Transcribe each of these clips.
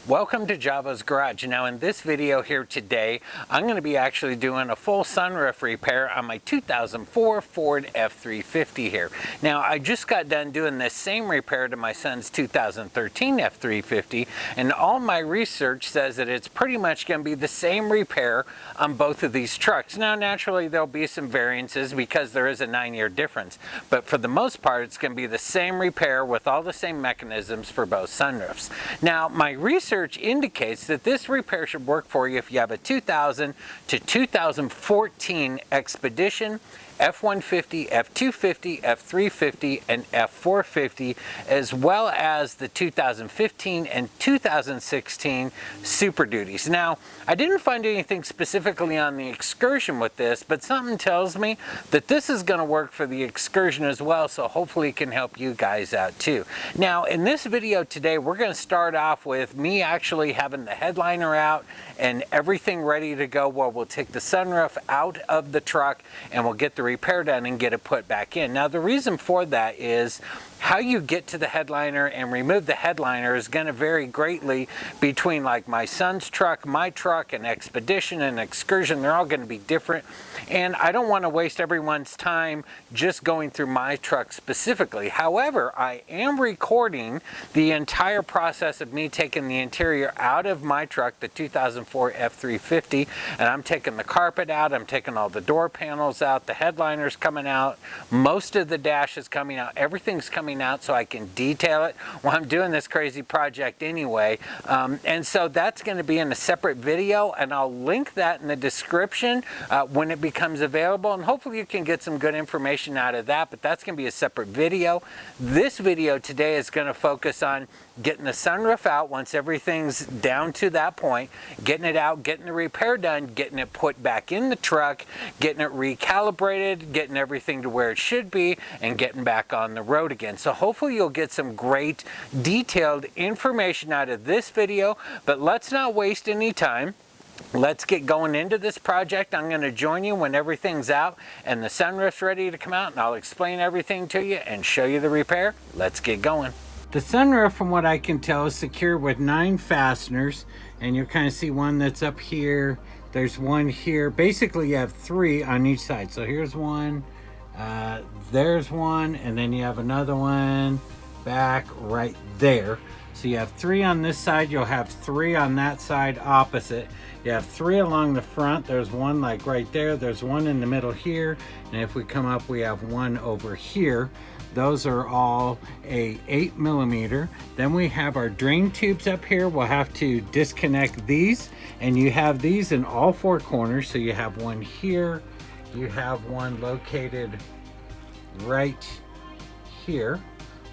Welcome to Javo's Garage. Now in this video here today, I'm going to be actually doing a full sunroof repair on my 2004 Ford F350 here. Now I just got done doing this same repair to my son's 2013 F350, and all my research says that it's pretty much going to be the same repair on both of these trucks. Now naturally there'll be some variances because there is a 9-year difference, but for the most part it's going to be the same repair with all the same mechanisms for both sunroofs. Now my research indicates that this repair should work for you if you have a 2000 to 2014 Expedition, F150, F250, F350, and F450, as well as the 2015 and 2016 Super Duties. Now, I didn't find anything specifically on the Excursion with this, but something tells me that this is going to work for the Excursion as well, so hopefully it can help you guys out too. Now, in this video today, we're going to start off with me actually having the headliner out and everything ready to go, where we'll take the sunroof out of the truck and we'll get the repair done and get it put back in. Now the reason for that is how you get to the headliner and remove the headliner is going to vary greatly between like my son's truck, my truck, an Expedition, and Excursion. They're all going to be different, and I don't want to waste everyone's time just going through my truck specifically. However, I am recording the entire process of me taking the interior out of my truck, the 2004 F350, and I'm taking the carpet out, I'm taking all the door panels out, the headliner's coming out, most of the dash is coming out, everything's coming out so I can detail it while I'm doing this crazy project anyway. And so that's going to be in a separate video, and I'll link that in the description when it becomes available, and hopefully you can get some good information out of that, but that's going to be a separate video. This video today is going to focus on getting the sunroof out once everything's down to that point, getting it out, getting the repair done, getting it put back in the truck, getting it recalibrated, getting everything to where it should be, and getting back on the road again. So hopefully you'll get some great detailed information out of this video, but let's not waste any time. Let's get going into this project. I'm going to join you when everything's out and the sunroof's ready to come out, and I'll explain everything to you and show you the repair. Let's get going. The sunroof, from what I can tell, is secured with 9 fasteners, and you'll kind of see one that's up here. There's one here. Basically, you have 3 on each side. So here's one, there's one, and then you have another one back right there. So you have 3 on this side, you'll have 3 on that side opposite. You have 3 along the front. There's one like right there. There's one in the middle here. And if we come up, we have one over here. Those are all a 8mm. Then we have our drain tubes up here. We'll have to disconnect these, and you have these in all 4 corners. So you have one here, you have one located right here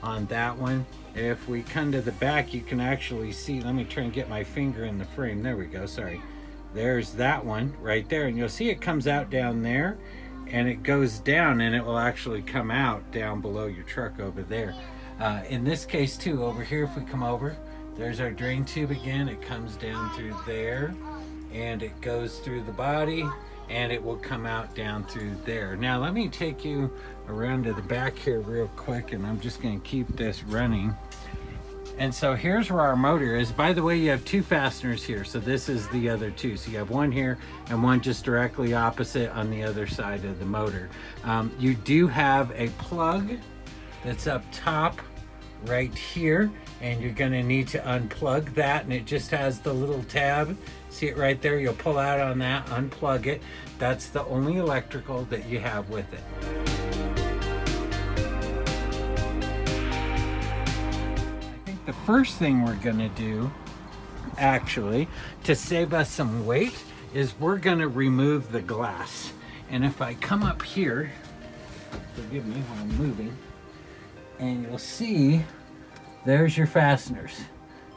on that one. If we come to the back, you can actually see, let me try and get my finger in the frame. There we go, sorry. There's that one right there, and you'll see it comes out down there, and it goes down, and it will actually come out down below your truck over there. In this case too, over here, if we come over, there's our drain tube again. It comes down through there, and it goes through the body, and it will come out down through there. Now let me take you around to the back here real quick, and I'm just going to keep this running. And so here's where our motor is. By the way, you have 2 fasteners here, so this is the other 2. So you have one here and one just directly opposite on the other side of the motor. You do have a plug that's up top right here, and you're going to need to unplug that, and it just has the little tab. See it right there? You'll pull out on that, unplug it. That's the only electrical that you have with it. The first thing we're going to do, actually, to save us some weight, is we're going to remove the glass. And if I come up here, forgive me while I'm moving, and you'll see there's your fasteners.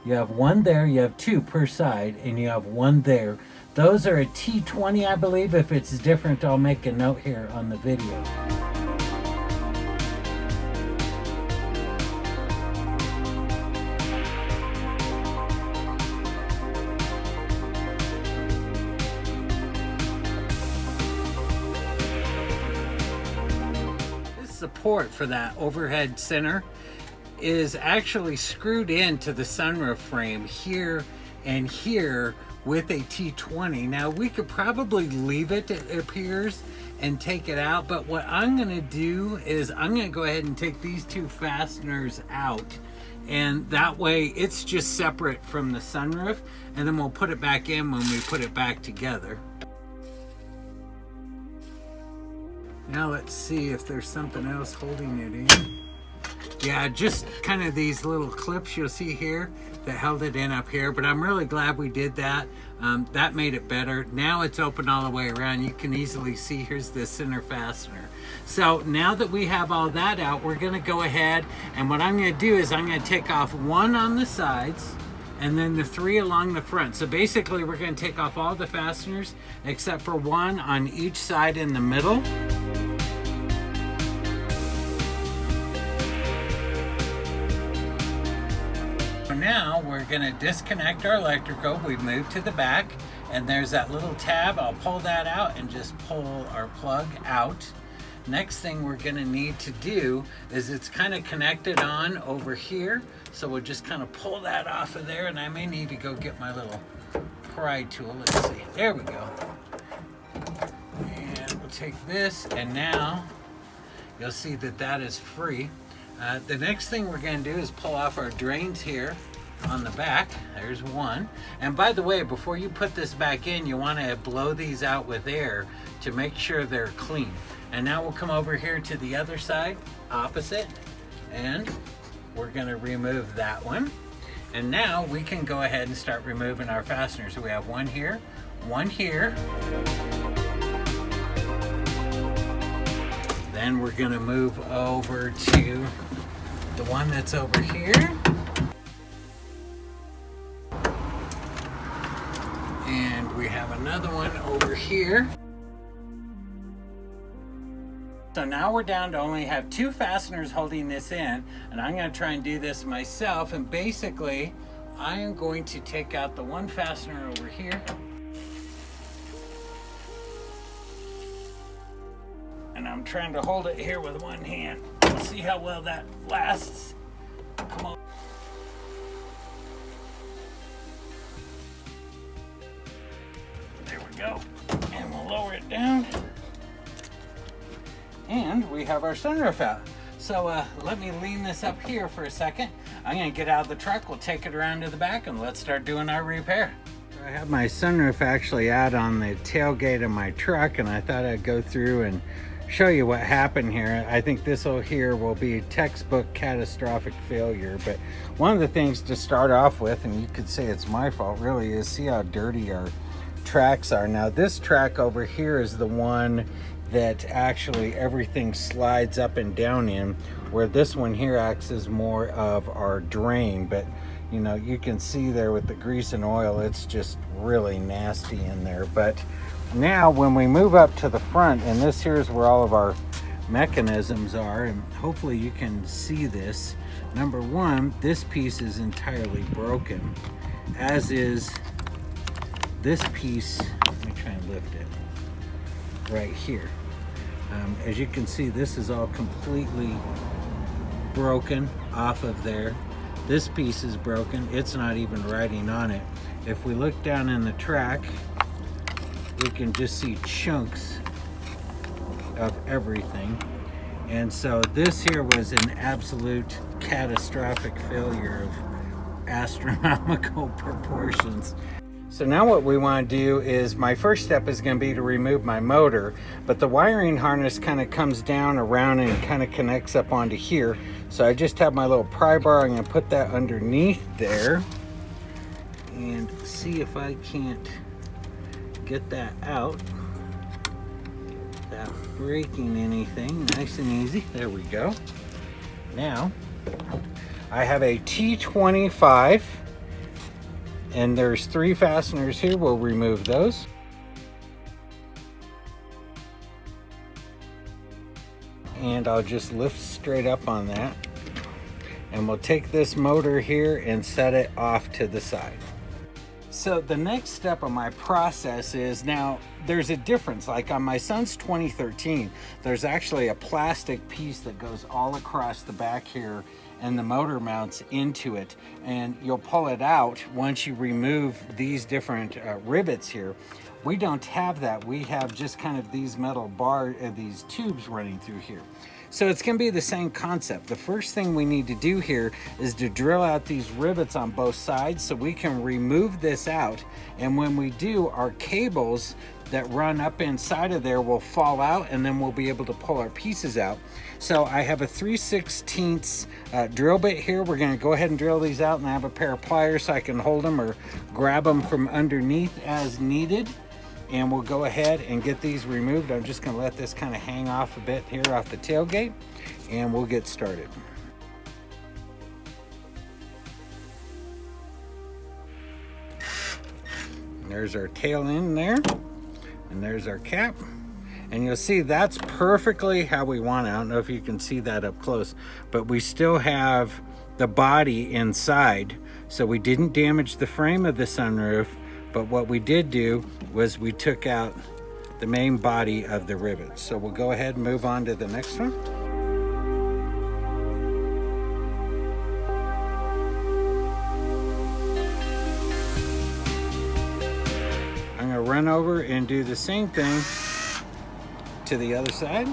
You have one there, you have 2 per side, and you have one there. Those are a T20, I believe. If it's different, I'll make a note here on the video. Support for that overhead center is actually screwed into the sunroof frame here and here with a T20. Now we could probably leave it, it appears, and take it out, but what I'm gonna do is I'm gonna go ahead and take these two fasteners out, and that way it's just separate from the sunroof, and then we'll put it back in when we put it back together. Now let's see if there's something else holding it in. Yeah, just kind of these little clips you'll see here that held it in up here, but I'm really glad we did that. That made it better. Now it's open all the way around. You can easily see here's the center fastener. So now that we have all that out, we're gonna go ahead, and what I'm gonna do is I'm gonna take off one on the sides and then the three along the front. So basically we're gonna take off all the fasteners except for one on each side in the middle. Now we're going to disconnect our electrical. We've moved to the back, and there's that little tab. I'll pull that out and just pull our plug out. Next thing we're going to need to do is it's kind of connected on over here, so we'll just kind of pull that off of there, and I may need to go get my little pry tool. Let's see, there we go. And we'll take this, and now you'll see that that is free. The next thing we're going to do is pull off our drains here on the back. There's one. And by the way, before you put this back in, you want to blow these out with air to make sure they're clean. And now we'll come over here to the other side, opposite, and we're going to remove that one. And now we can go ahead and start removing our fasteners. So we have one here, one here. Then we're going to move over to the one that's over here. And we have another one over here. So now we're down to only have two fasteners holding this in, and I'm going to try and do this myself. And basically, I am going to take out the one fastener over here. And I'm trying to hold it here with one hand. Let's see how well that lasts. Come on. There we go. And we'll lower it down. And we have our sunroof out. So let me lean this up here for a second. I'm gonna get out of the truck, we'll take it around to the back, and let's start doing our repair. I have my sunroof actually out on the tailgate of my truck, and I thought I'd go through and show you what happened here. I think this here will be textbook catastrophic failure, but one of the things to start off with, and you could say it's my fault really, is see how dirty our tracks are. Now this track over here is the one that actually everything slides up and down in, where this one here acts as more of our drain. But you know, you can see there with the grease and oil, it's just really nasty in there. But now when we move up to the front, and this here is where all of our mechanisms are, and hopefully you can see this. Number one, this piece is entirely broken, as is this piece. Let me try and lift it right here. As you can see, this is all completely broken off of there. This piece is broken, it's not even riding on it. If we look down in the track, we can just see chunks of everything. And so this here was an absolute catastrophic failure of astronomical proportions. So now what we want to do is, my first step is going to be to remove my motor, but the wiring harness kind of comes down around and kind of connects up onto here. So I just have my little pry bar. I'm going to put that underneath there and see if I can't get that out without breaking anything. Nice and easy. There we go. Now I have a T25, and there's 3 fasteners here. We'll remove those. And I'll just lift straight up on that. And we'll take this motor here and set it off to the side. So the next step of my process is, now there's a difference. Like on my son's 2013, there's actually a plastic piece that goes all across the back here, and the motor mounts into it, and you'll pull it out once you remove these different rivets here. We don't have that. We have just kind of these metal these tubes running through here. So it's going to be the same concept. The first thing we need to do here is to drill out these rivets on both sides so we can remove this out. And when we do, our cables that run up inside of there will fall out, and then we'll be able to pull our pieces out. So I have a 3/16 drill bit here. We're going to go ahead and drill these out, and I have a pair of pliers so I can hold them or grab them from underneath as needed. And we'll go ahead and get these removed. I'm just going to let this kind of hang off a bit here off the tailgate, and we'll get started. And there's our tail end there, and there's our cap. And you'll see that's perfectly how we want it. I don't know if you can see that up close, but we still have the body inside, so we didn't damage the frame of the sunroof. But what we did do was we took out the main body of the rivets. So we'll go ahead and move on to the next one. I'm going to run over and do the same thing to the other side.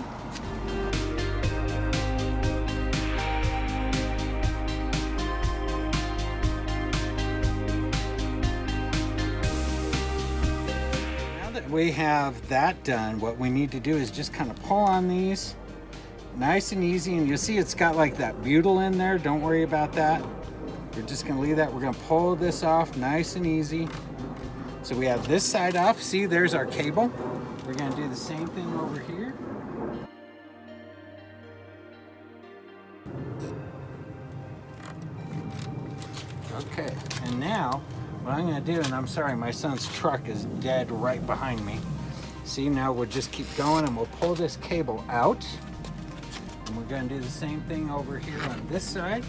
We have that done. What we need to do is just kind of pull on these nice and easy, and you'll see it's got like that butyl in there. Don't worry about that. We're just going to leave that. We're going to pull this off nice and easy. So we have this side off. See, there's our cable. We're going to do the same thing over here. Okay, and now what I'm going to do, and I'm sorry, my son's truck is dead right behind me. See, now we'll just keep going, and we'll pull this cable out. And we're going to do the same thing over here on this side.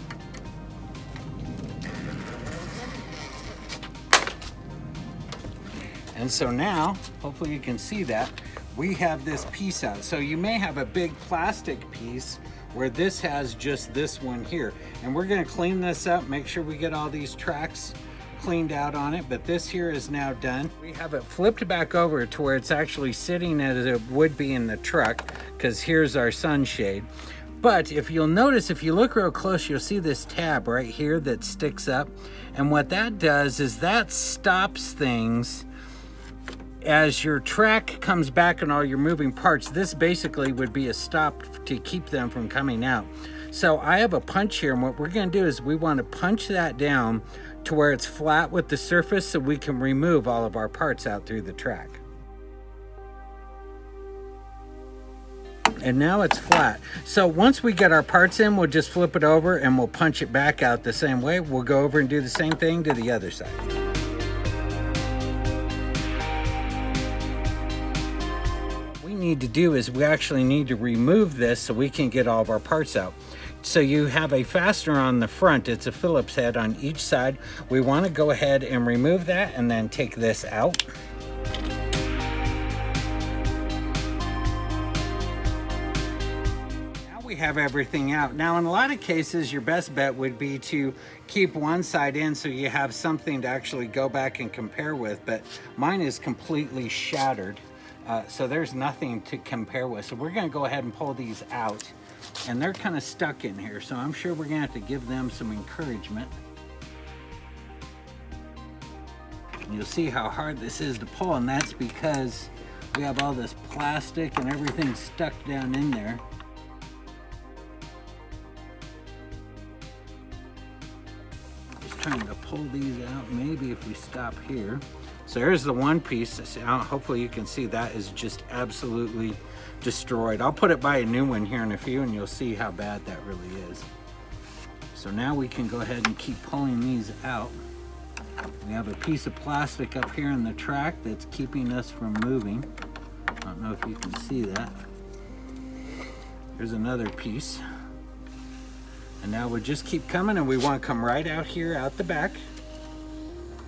And so now, hopefully you can see that, we have this piece out. So you may have a big plastic piece where this has just this one here. And we're going to clean this up, make sure we get all these tracks cleaned out on it, but this here is now done. We have it flipped back over to where it's actually sitting as it would be in the truck, because here's our sunshade. But if you'll notice, if you look real close, you'll see this tab right here that sticks up. And what that does is that stops things as your track comes back and all your moving parts. This basically would be a stop to keep them from coming out. So I have a punch here, and what we're going to do is we want to punch that down to where it's flat with the surface so we can remove all of our parts out through the track. And now it's flat. So once we get our parts in, we'll just flip it over and we'll punch it back out the same way. We'll go over and do the same thing to the other side. What we need to do is we actually need to remove this so we can get all of our parts out. So you have a fastener on the front. It's a Phillips head on each side. We want to go ahead and remove that and then take this out. Now we have everything out. Now in a lot of cases, your best bet would be to keep one side in so you have something to actually go back and compare with, but mine is completely shattered. So there's nothing to compare with. So we're going to go ahead and pull these out. And they're kind of stuck in here, so I'm sure we're going to have to give them some encouragement. And you'll see how hard this is to pull, and that's because we have all this plastic and everything stuck down in there. Just trying to pull these out, maybe if we stop here. So here's the one piece. Hopefully you can see that is just absolutely destroyed. I'll put it by a new one here in a few, and you'll see how bad that really is. So now we can go ahead and keep pulling these out. We have a piece of plastic up here in the track that's keeping us from moving. I don't know if you can see that. Here's another piece. And now we'll just keep coming, and we want to come right out here out the back.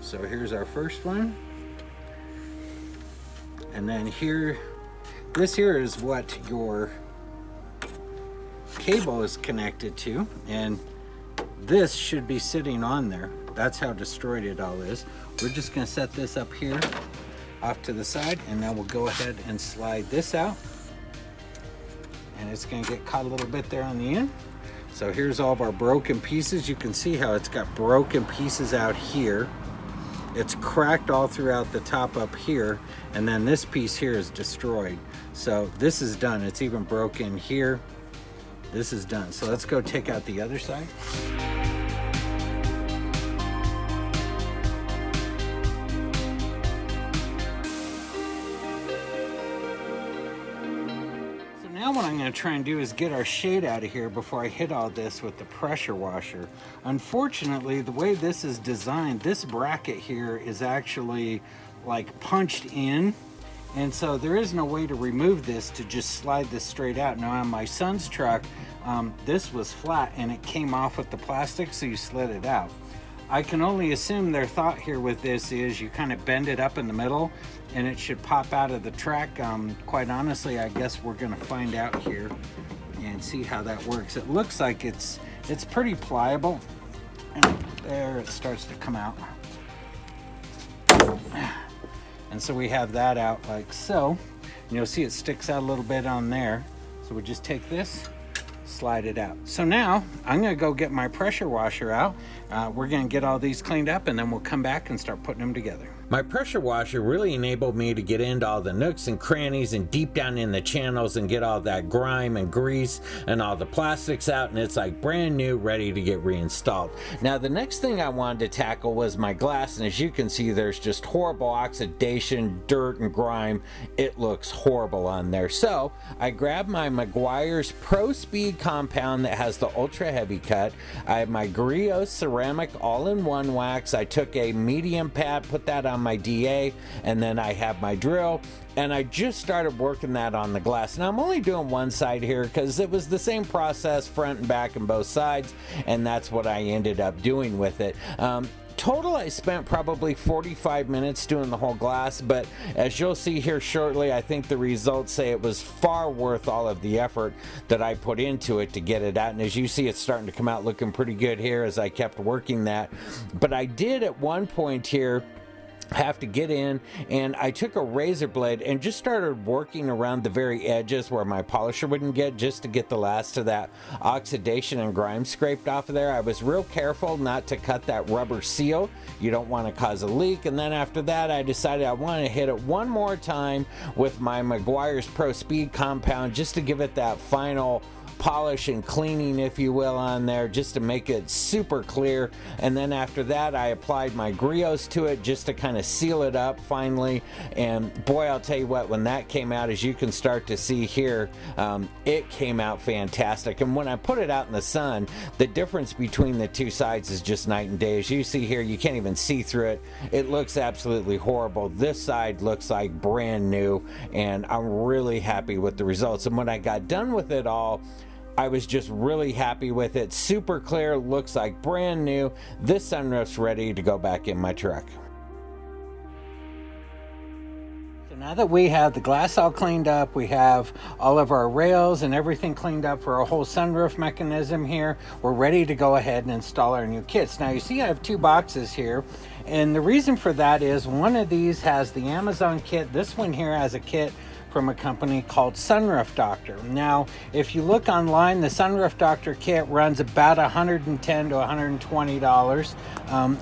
So here's our first one. And then here, this here is what your cable is connected to. And this should be sitting on there. That's how destroyed it all is. We're just going to set this up here off to the side, and now we'll go ahead and slide this out, and it's going to get caught a little bit there on the end. So here's all of our broken pieces. You can see how it's got broken pieces out here. It's cracked all throughout the top up here, and then this piece here is destroyed. So this is done. It's even broken here. This is done. So let's go take out the other side. So now what I'm going to try and do is get our shade out of here before I hit all this with the pressure washer. Unfortunately, the way this is designed, this bracket here is actually like punched in. And so there is no way to remove this to just slide this straight out. Now on my son's truck, this was flat and it came off with the plastic, so you slid it out. I can only assume their thought here with this is you kind of bend it up in the middle and it should pop out of the track. Quite honestly, I guess we're gonna find out here and see how that works. It looks like it's pretty pliable. And there it starts to come out. And so we have that out like so. And you'll see it sticks out a little bit on there. So we just take this, slide it out. So now I'm gonna go get my pressure washer out. We're gonna get all these cleaned up, and then we'll come back and start putting them together. My pressure washer really enabled me to get into all the nooks and crannies and deep down in the channels and get all that grime and grease and all the plastics out, and it's like brand new, ready to get reinstalled. Now the next thing I wanted to tackle was my glass, and as you can see, there's just horrible oxidation, dirt and grime. It looks horrible on there. So I grabbed my Meguiar's Pro Speed compound that has the ultra heavy cut. I have my Griot ceramic all-in-one wax. I took a medium pad, put that on my DA, and then I have my drill, and I just started working that on the glass. Now I'm only doing one side here because it was the same process front and back and both sides, and that's what I ended up doing with it. Total, I spent probably 45 minutes doing the whole glass, but as you'll see here shortly, I think the results say it was far worth all of the effort that I put into it to get it out. And as you see, it's starting to come out looking pretty good here as I kept working that. But I did at one point here have to get in, and I took a razor blade and just started working around the very edges where my polisher wouldn't get, just to get the last of that oxidation and grime scraped off of there. I was real careful not to cut that rubber seal. You don't want to cause a leak. And then after that, I decided I want to hit it one more time with my Meguiar's Pro Speed compound, just to give it that final polish and cleaning, if you will, on there, just to make it super clear. And then after that, I applied my Griots to it just to kind of seal it up finally. And boy, I'll tell you what, when that came out, as you can start to see here, it came out fantastic. And when I put it out in the sun, the difference between the two sides is just night and day. As you see here, you can't even see through it. It looks absolutely horrible. This side looks like brand new, and I'm really happy with the results. And when I got done with it all, I was just really happy with it. Super clear, looks like brand new. This sunroof's ready to go back in my truck. So now that we have the glass all cleaned up, we have all of our rails and everything cleaned up for a whole sunroof mechanism here, we're ready to go ahead and install our new kits. Now you see I have two boxes here, and the reason for that is one of these has the Amazon kit. This one here has a kit from a company called Sunroof Doctor. Now, if you look online, the Sunroof Doctor kit runs about $110 to $120,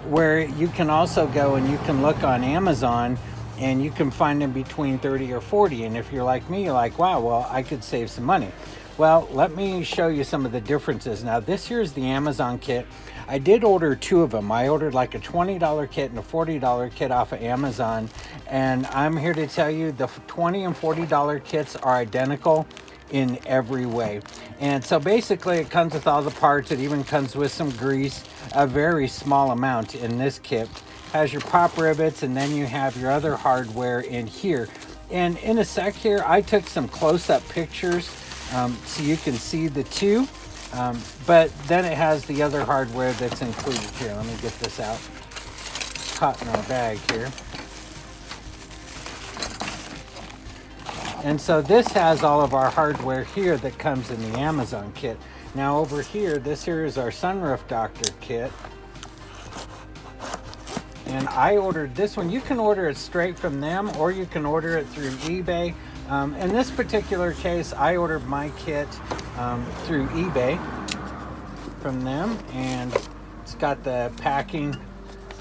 where you can also go and you can look on Amazon and you can find them between $30 or $40. And if you're like me, you're like, wow, well, I could save some money. Well, let me show you some of the differences. Now, this here is the Amazon kit. I did order two of them. I ordered like a $20 kit and a $40 kit off of Amazon. And I'm here to tell you the $20 and $40 kits are identical in every way. And so basically it comes with all the parts. It even comes with some grease, a very small amount in this kit. Has your pop rivets, and then you have your other hardware in here. And in a sec here, I took some close-up pictures so you can see the two. But then it has the other hardware that's included here. Let me get this out. It's caught in our bag here. And so this has all of our hardware here that comes in the Amazon kit. Now over here, this here is our Sunroof Doctor kit. And I ordered this one. You can order it straight from them, or you can order it through eBay. In this particular case, I ordered my kit through eBay from them, and it's got the packing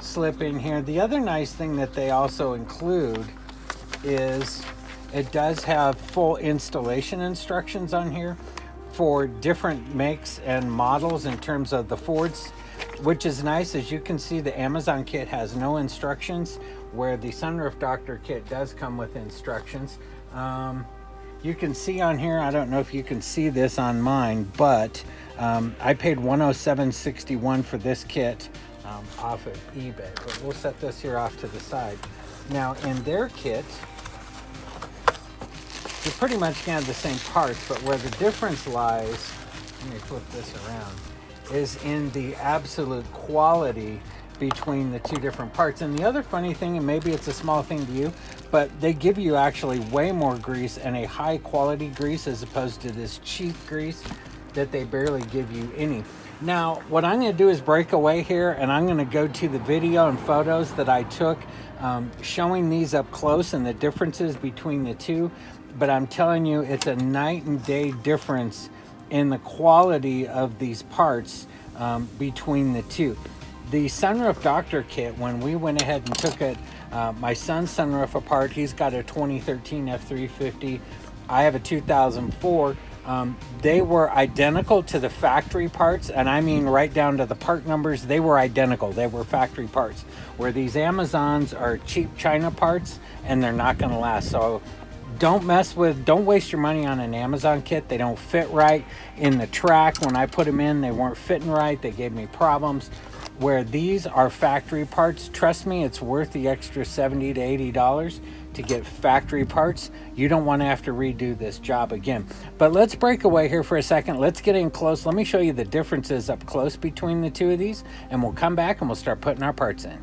slip in here. The other nice thing that they also include is it does have full installation instructions on here for different makes and models in terms of the Fords, which is nice. As you can see, the Amazon kit has no instructions, where the Sunroof Doctor kit does come with instructions. You can see on here, I don't know if you can see this on mine, but I paid $107.61 for this kit off of eBay. But we'll set this here off to the side. Now in their kit, you pretty much can have the same parts, but where the difference lies, let me flip this around, is in the absolute quality between the two different parts. And the other funny thing, and maybe it's a small thing to you, but they give you actually way more grease, and a high quality grease, as opposed to this cheap grease that they barely give you any. Now what I'm going to do is break away here, and I'm going to go to the video and photos that I took showing these up close and the differences between the two. But I'm telling you, it's a night and day difference in the quality of these parts between the two. The Sunroof Doctor kit, when we went ahead and took it, my son's sunroof apart, he's got a 2013 F350, I have a 2004. They were identical to the factory parts, and I mean right down to the part numbers. They were identical. They were factory parts, where these Amazons are cheap China parts, and they're not going to last. So don't waste your money on an Amazon kit. They don't fit right in the track. When I put them in, they weren't fitting right. They gave me problems. Where these are factory parts, trust me, it's worth the extra $70 to $80 to get factory parts. You don't want to have to redo this job again. But let's break away here for a second. Let's get in close. Let me show you the differences up close between the two of these, and we'll come back and we'll start putting our parts in.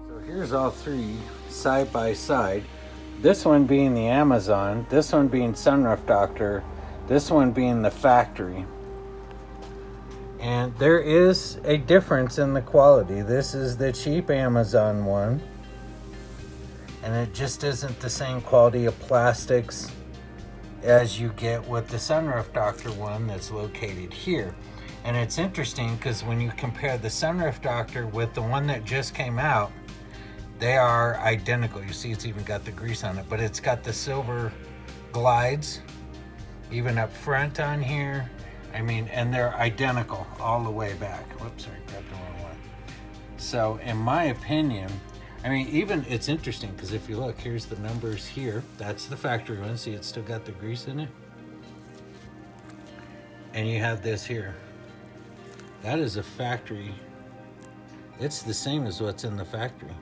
So here's all three side by side. This one being the Amazon, this one being Sunroof Doctor, this one being the factory. And there is a difference in the quality. This is the cheap Amazon one, and it just isn't the same quality of plastics as you get with the Sunroof Doctor one that's located here. And it's interesting because when you compare the Sunroof Doctor with the one that just came out, they are identical. You see it's even got the grease on it, but it's got the silver glides even up front on here. I mean, and they're identical all the way back. Whoops, sorry, grabbed the wrong one. So in my opinion, I mean, even it's interesting because if you look, here's the numbers here. That's the factory one. See, it's still got the grease in it. And you have this here. That is a factory. It's the same as what's in the factory.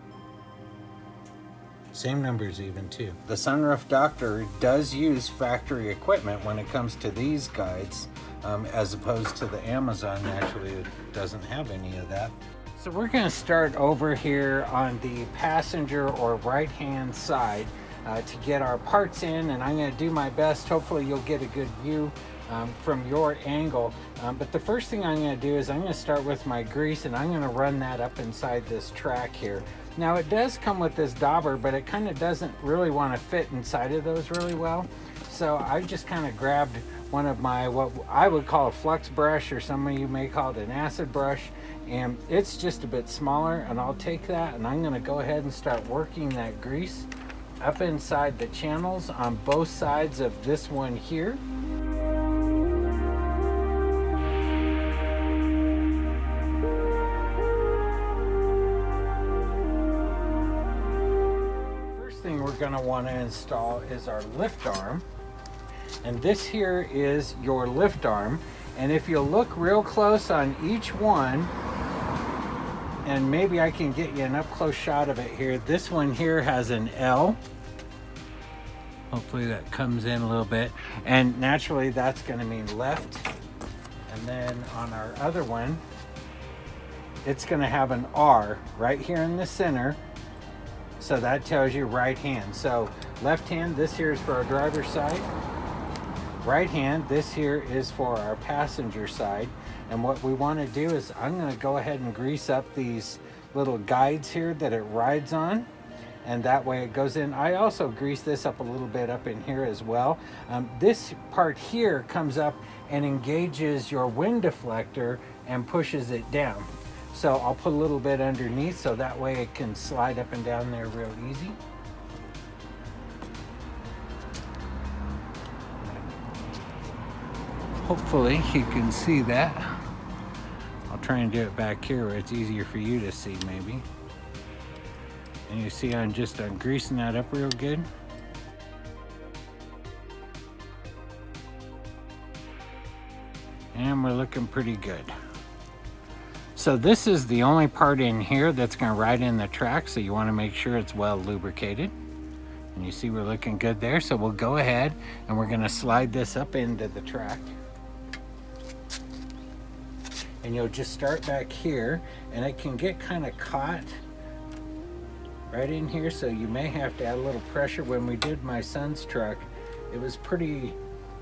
Same numbers even too. The Sunroof Doctor does use factory equipment when it comes to these guides, as opposed to the Amazon. Actually, it doesn't have any of that. So we're going to start over here on the passenger or right hand side to get our parts in, and I'm going to do my best. Hopefully you'll get a good view from your angle. But the first thing I'm going to do is I'm going to start with my grease, and I'm going to run that up inside this track here. Now it does come with this dauber, but it kind of doesn't really want to fit inside of those really well. So I just kind of grabbed one of my, what I would call a flux brush, or some of you may call it an acid brush, and it's just a bit smaller, and I'll take that and I'm going to go ahead and start working that grease up inside the channels on both sides of this one here. Going to want to install is our lift arm, and this here is your lift arm. And if you look real close on each one, and maybe I can get you an up close shot of it here, this one here has an L. Hopefully that comes in a little bit, and naturally that's going to mean left. And then on our other one, it's going to have an R right here in the center. So that tells you right hand. So left hand, this here is for our driver's side. right hand. This here is for our passenger side. And what we want to do is I'm going to go ahead and grease up these little guides here that it rides on. And that way it goes in. I also grease this up a little bit up in here as well. This part here comes up and engages your wind deflector and pushes it down. So I'll put a little bit underneath so that way it can slide up and down there real easy. Hopefully you can see that. I'll try and do it back here where it's easier for you to see maybe. And you see I'm greasing that up real good. And we're looking pretty good. So this is the only part in here that's going to ride in the track, so you want to make sure it's well lubricated. And you see we're looking good there, so we'll go ahead and we're going to slide this up into the track. And you'll just start back here, and it can get kind of caught right in here, so you may have to add a little pressure. When we did my son's truck, it was pretty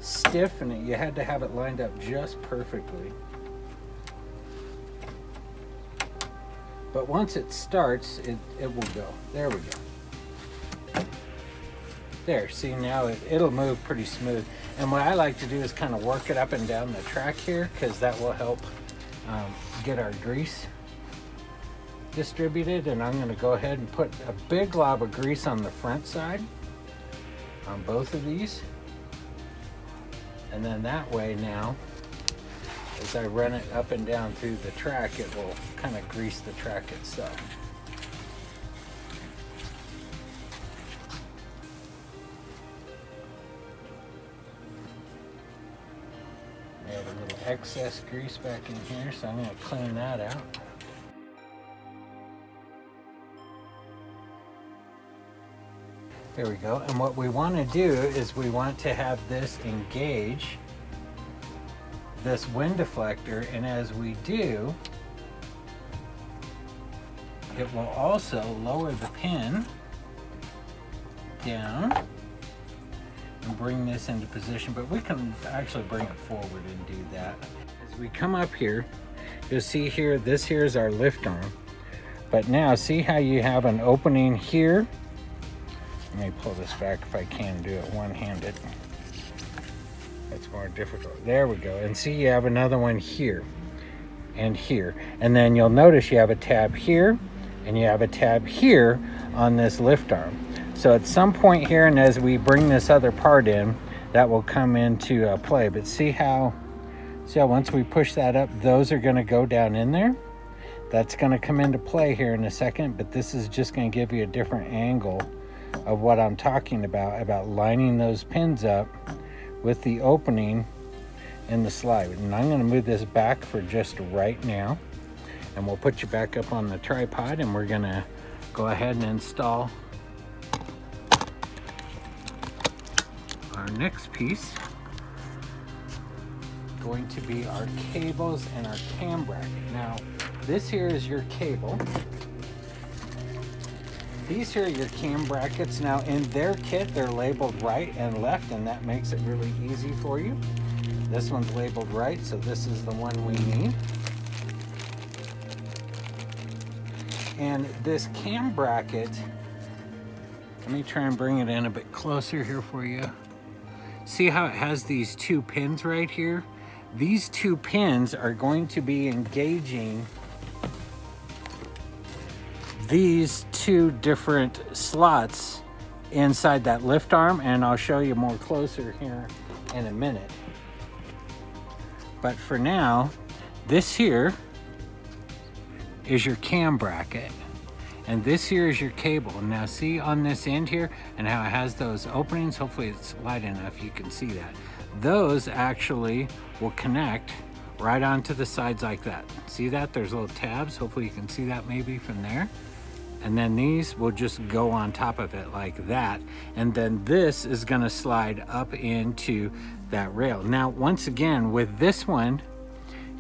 stiff and you had to have it lined up just perfectly. But once it starts, it will go. There we go. There, see now it'll move pretty smooth. And what I like to do is kind of work it up and down the track here, because that will help get our grease distributed. And I'm going to go ahead and put a big glob of grease on the front side on both of these. And then that way now, as I run it up and down through the track, it will kind of grease the track itself. I have a little excess grease back in here, so I'm going to clean that out. There we go. And what we want to do is we want to have this engage this wind deflector, and as we do, it will also lower the pin down and bring this into position, but we can actually bring it forward and do that. As we come up here, you'll see here, this here is our lift arm. But now see how you have an opening here? Let me pull this back if I can do it one-handed. It's more difficult. There we go. And see, you have another one here and here. And then you'll notice you have a tab here and you have a tab here on this lift arm. So at some point here, and as we bring this other part in, that will come into play. But see how once we push that up, those are going to go down in there. That's going to come into play here in a second, but this is just going to give you a different angle of what I'm talking about lining those pins up with the opening in the slide. And I'm going to move this back for just right now, and we'll put you back up on the tripod, and we're going to go ahead and install our next piece. Going to be our cables and our cam bracket. Now this here is your cable. These here are your cam brackets. Now in their kit, they're labeled right and left, and that makes it really easy for you. This one's labeled right, so this is the one we need. And this cam bracket, let me try and bring it in a bit closer here for you. See how it has these two pins right here? These two pins are going to be engaging these two different slots inside that lift arm, and I'll show you more closer here in a minute. But for now, this here is your cam bracket, and this here is your cable. Now see on this end here and how it has those openings, hopefully it's light enough you can see that. Those actually will connect right onto the sides like that. See that? There's little tabs. Hopefully you can see that maybe from there. And then these will just go on top of it like that. And then this is gonna slide up into that rail. Now, once again, with this one,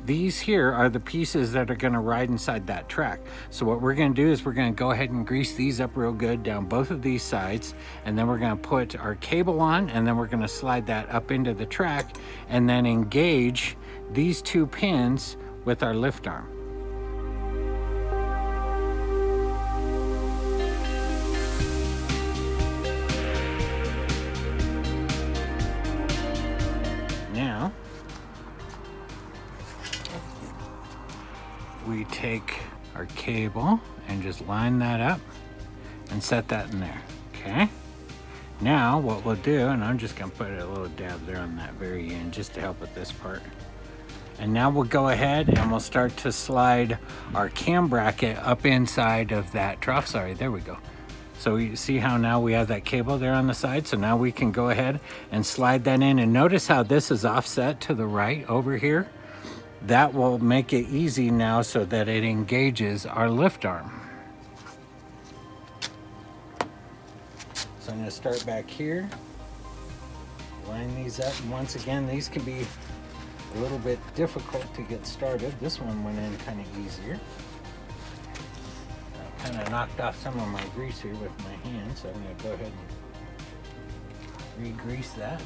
these here are the pieces that are going to ride inside that track. So what we're going to do is we're going to go ahead and grease these up real good down both of these sides, and then we're going to put our cable on, and then we're going to slide that up into the track and then engage these two pins with our lift arm. Now we take our cable and just line that up and set that in there. Okay, now what we'll do, and I'm just gonna put a little dab there on that very end just to help with this part. And now we'll go ahead and we'll start to slide our cam bracket up inside of that trough. Sorry, there we go. So you see how now we have that cable there on the side? So now we can go ahead and slide that in, and notice how this is offset to the right over here. That will make it easy now so that it engages our lift arm. So I'm going to start back here, line these up, and once again these can be a little bit difficult to get started. This one went in kind of easier. I kind of knocked off some of my grease here with my hand, so I'm going to go ahead and re-grease that.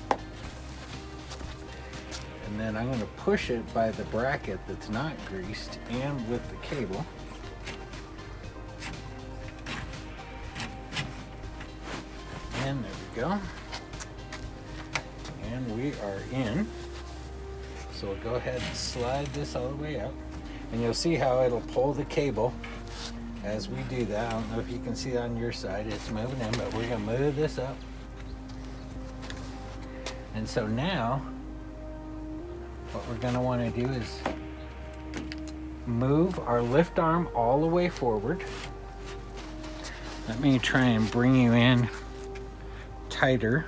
And then I'm going to push it by the bracket that's not greased and with the cable. And there we go. And we are in. So we'll go ahead and slide this all the way up. And you'll see how it'll pull the cable as we do that. I don't know if you can see it on your side. It's moving in, but we're going to move this up. And so now, what we're going to want to do is move our lift arm all the way forward. Let me try and bring you in tighter.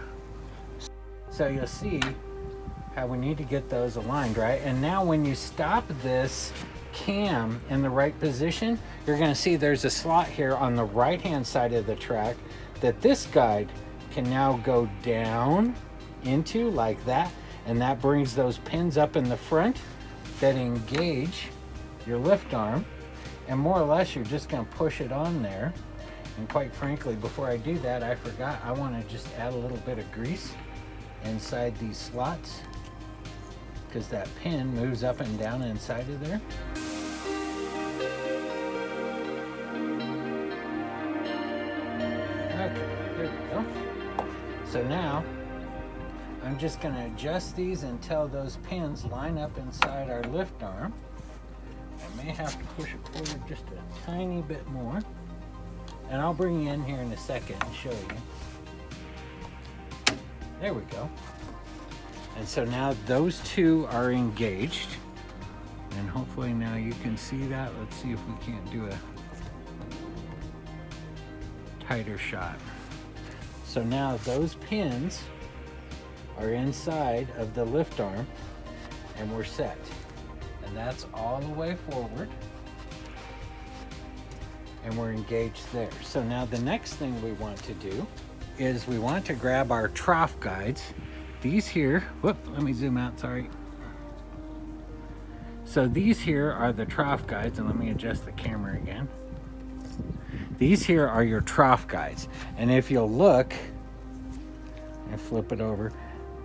So you'll see how we need to get those aligned, right? And now when you stop this cam in the right position, you're going to see there's a slot here on the right hand side of the track that this guide can now go down into like that, and that brings those pins up in the front that engage your lift arm, and more or less you're just going to push it on there. And quite frankly, before I do that, I forgot, I want to just add a little bit of grease inside these slots, because that pin moves up and down inside of there. Okay, there we go. So now I'm just going to adjust these until those pins line up inside our lift arm. I may have to push it forward just a tiny bit more, and I'll bring you in here in a second and show you. There we go. And so now those two are engaged, and hopefully now you can see that. Let's see if we can't do a tighter shot. So now those pins are inside of the lift arm, and we're set. And that's all the way forward, and we're engaged there. So now the next thing we want to do is we want to grab our trough guides. These here, whoop, let me zoom out, sorry. So these here are the trough guides, and let me adjust the camera again. These here are your trough guides. And if you'll look, I flip it over.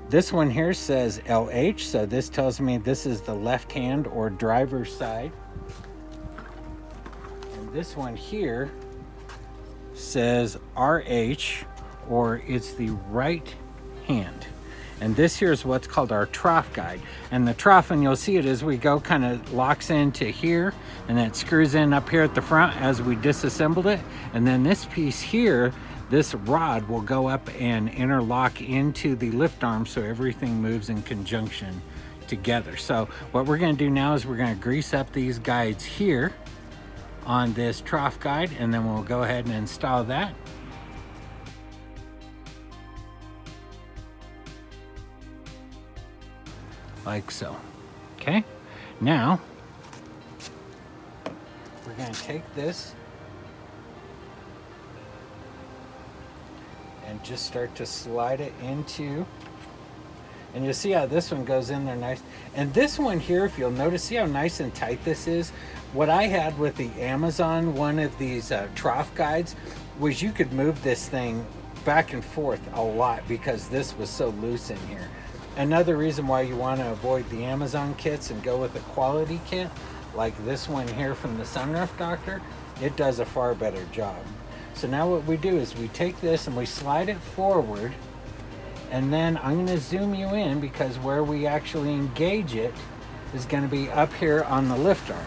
This one here says LH, so this tells me this is the left hand or driver's side. And this one here says RH, or it's the right hand. And this here is what's called our trough guide. And the trough, and you'll see it as we go, kind of locks into here, and then it screws in up here at the front as we disassembled it. And then this piece here, this rod will go up and interlock into the lift arm, so everything moves in conjunction together. So what we're going to do now is we're going to grease up these guides here on this trough guide, and then we'll go ahead and install that. Like so. Okay, now we're going to take this and just start to slide it into, And you'll see how this one goes in there nice. And this one here, if you'll notice, see how nice and tight this is? What I had with the Amazon, one of these trough guides, was you could move this thing back and forth a lot because this was so loose in here. Another reason why you want to avoid the Amazon kits and go with a quality kit, like this one here from the Sunroof Doctor, it does a far better job. So now what we do is we take this and we slide it forward, and then I'm going to zoom you in because where we actually engage it is going to be up here on the lift arm.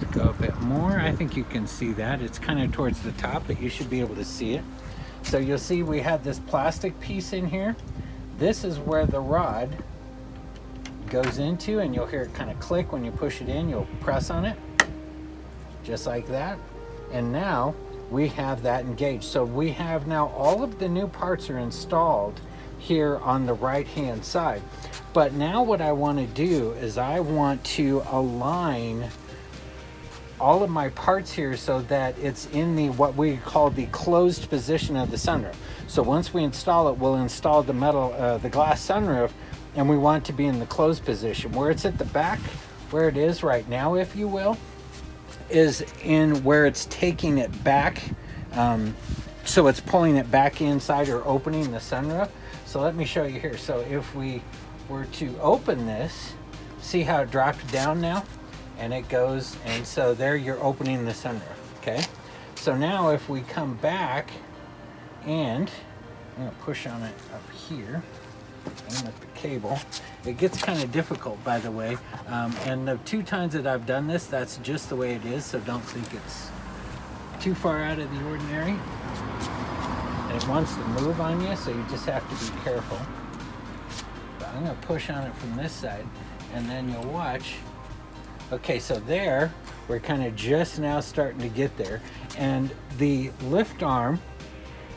Let's go a bit more. I think you can see that. It's kind of towards the top, but you should be able to see it. So you'll see we have this plastic piece in here. This is where the rod goes into, and you'll hear it kind of click when you push it in. You'll press on it, just like that. And now we have that engaged. So we have now all of the new parts are installed here on the right hand side. But now what I want to do is I want to align all of my parts here so that it's in the what we call the closed position of the sunroof. So once we install it, we'll install the the glass sunroof, and we want it to be in the closed position. Where it's at the back, where it is right now, if you will, is in where it's taking it back. So it's pulling it back inside or opening the sunroof. So let me show you here. So if we were to open this, see how it dropped down now? And it goes, and so there you're opening the sunroof, okay? So now if we come back, and I'm gonna push on it up here, and with the cable, it gets kind of difficult, by the way. And the 2 times that I've done this, that's just the way it is, so don't think it's too far out of the ordinary. And it wants to move on you, so you just have to be careful. But I'm gonna push on it from this side, and then you'll watch. Okay, so there, we're kind of just now starting to get there. And the lift arm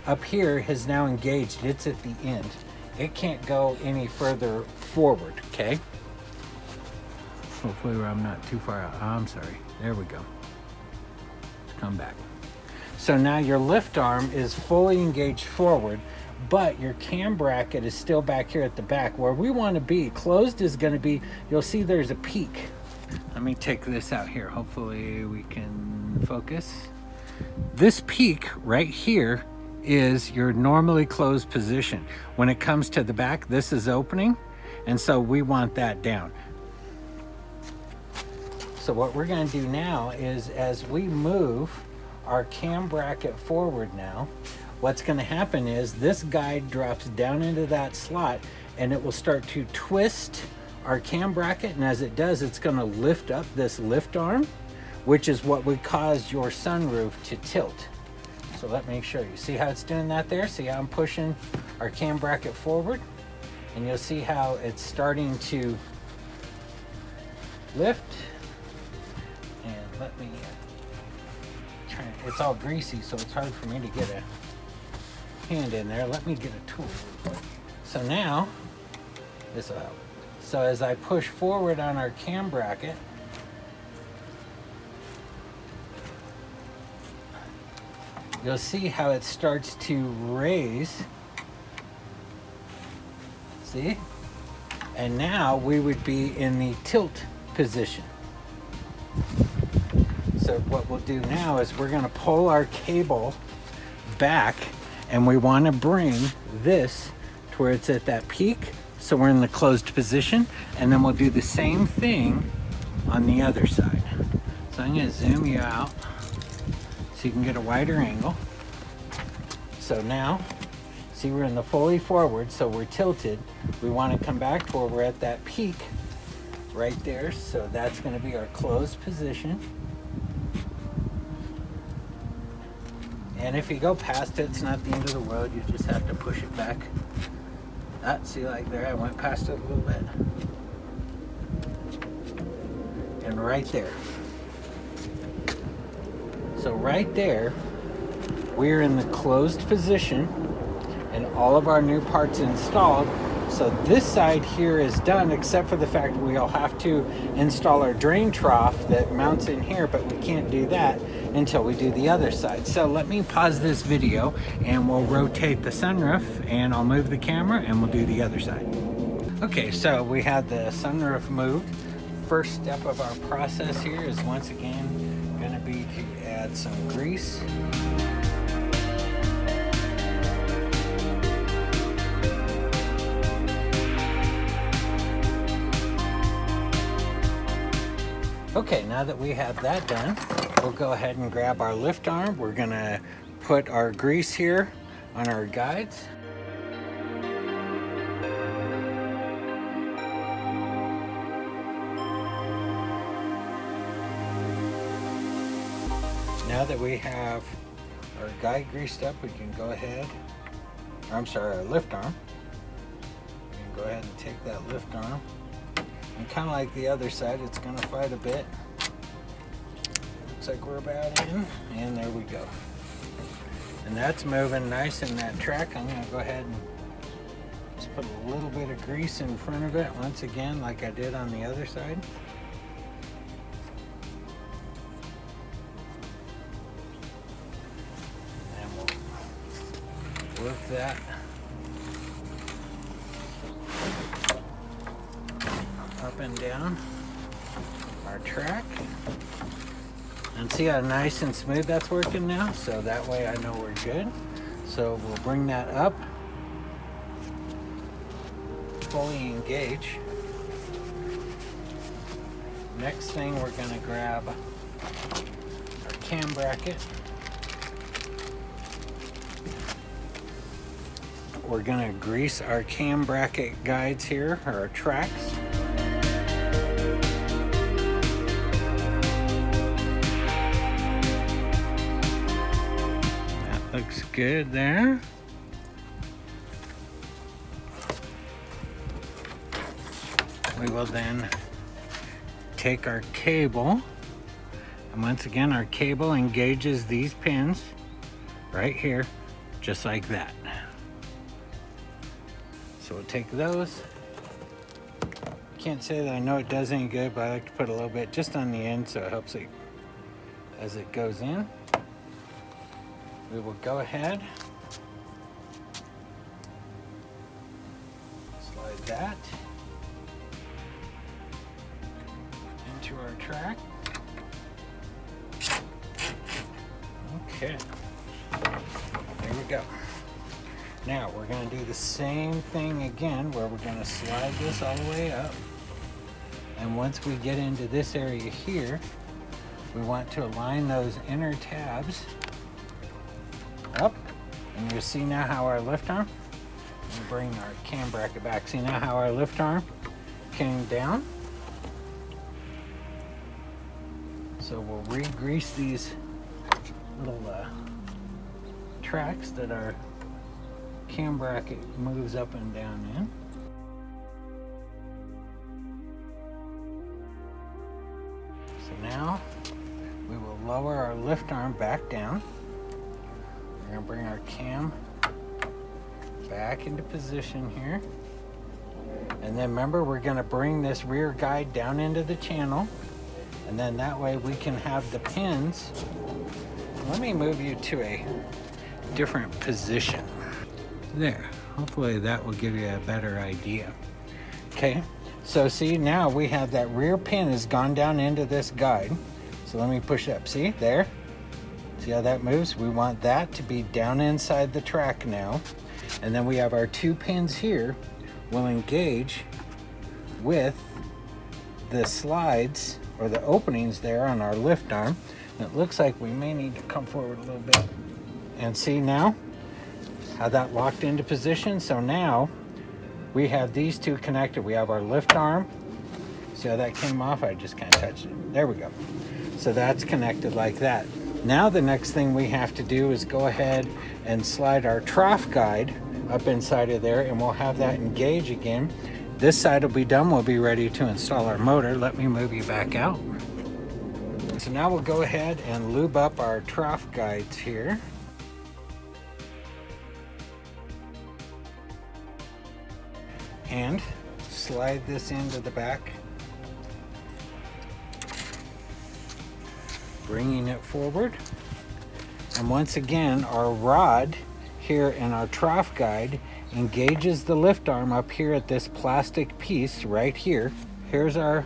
up here has now engaged. It's at the end. It can't go any further forward, okay? Hopefully I'm not too far out. Oh, I'm sorry. There we go. Let's come back. So now your lift arm is fully engaged forward, but your cam bracket is still back here at the back where we want to be. Closed is going to be, you'll see there's a peak. Let me take this out here. Hopefully we can focus. This peak right here is your normally closed position. When it comes to the back, this is opening, and so we want that down. So what we're going to do now is as we move our cam bracket forward now, what's going to happen is this guide drops down into that slot, and it will start to twist our cam bracket, and as it does, it's going to lift up this lift arm, which is what would cause your sunroof to tilt. So let me show you. See how it's doing that there? See how I'm pushing our cam bracket forward? And you'll see how it's starting to lift. And let me try. It's all greasy, so it's hard for me to get a hand in there. Let me get a tool real quick. So now, this will help. So as I push forward on our cam bracket, you'll see how it starts to raise. See? And now we would be in the tilt position. So what we'll do now is we're going to pull our cable back, and we want to bring this to where it's at that peak. So we're in the closed position, and then we'll do the same thing on the other side. So I'm going to zoom you out so you can get a wider angle. So now, see, we're in the fully forward, so we're tilted. We want to come back to where we're at that peak right there. So that's going to be our closed position. And if you go past it, it's not the end of the world. You just have to push it back. See, like there, I went past it a little bit. And right there. So right there, we're in the closed position, and all of our new parts installed. So this side here is done, except for the fact we'll have to install our drain trough that mounts in here, but we can't do that until we do the other side. So let me pause this video and we'll rotate the sunroof, and I'll move the camera and we'll do the other side. Okay, so we had the sunroof moved. First step of our process here is once again going to be to add some grease. Okay, now that we have that done, we'll go ahead and grab our lift arm. We're gonna put our grease here on our guides. Now that we have our guide greased up, we can go ahead, I'm sorry, our lift arm. We can go ahead and take that lift arm. And kind of like the other side, it's going to fight a bit. Looks like we're about in, and there we go. And that's moving nice in that track. I'm going to go ahead and just put a little bit of grease in front of it once again, like I did on the other side. And we'll work that up and down our track, and see how nice and smooth that's working now. So that way I know we're good. So we'll bring that up, fully engage. Next thing, we're going to grab our cam bracket. We're going to grease our cam bracket guides here, or our tracks. Looks good there. We will then take our cable, and once again our cable engages these pins right here, just like that. So we'll take those. Can't say that I know it does any good, but I like to put a little bit just on the end so it helps it as it goes in. We will go ahead, slide that into our track. Okay, there we go. Now we're going to do the same thing again, where we're going to slide this all the way up. And once we get into this area here, we want to align those inner tabs up, and you see now how our lift arm, and bring our cam bracket back. See now how our lift arm came down? So we'll re-grease these little tracks that our cam bracket moves up and down in. So now we will lower our lift arm back down. We're going to bring our cam back into position here. And then remember, we're going to bring this rear guide down into the channel. And then that way we can have the pins. Let me move you to a different position. There. Hopefully that will give you a better idea. Okay. So see, now we have that rear pin has gone down into this guide. So let me push up. See there? See how that moves? We want that to be down inside the track now. And then we have our two pins here will engage with the slides or the openings there on our lift arm. And it looks like we may need to come forward a little bit. And see now how that locked into position? So now we have these two connected. We have our lift arm. See how that came off? I just kind of touched it. There we go. So that's connected like that. Now the next thing we have to do is go ahead and slide our trough guide up inside of there, and we'll have that engage again. This side will be done. We'll be ready to install our motor. Let me move you back out. So now we'll go ahead and lube up our trough guides here. and slide this into the back, bringing it forward. And once again, our rod here in our trough guide engages the lift arm up here at this plastic piece right here. Here's our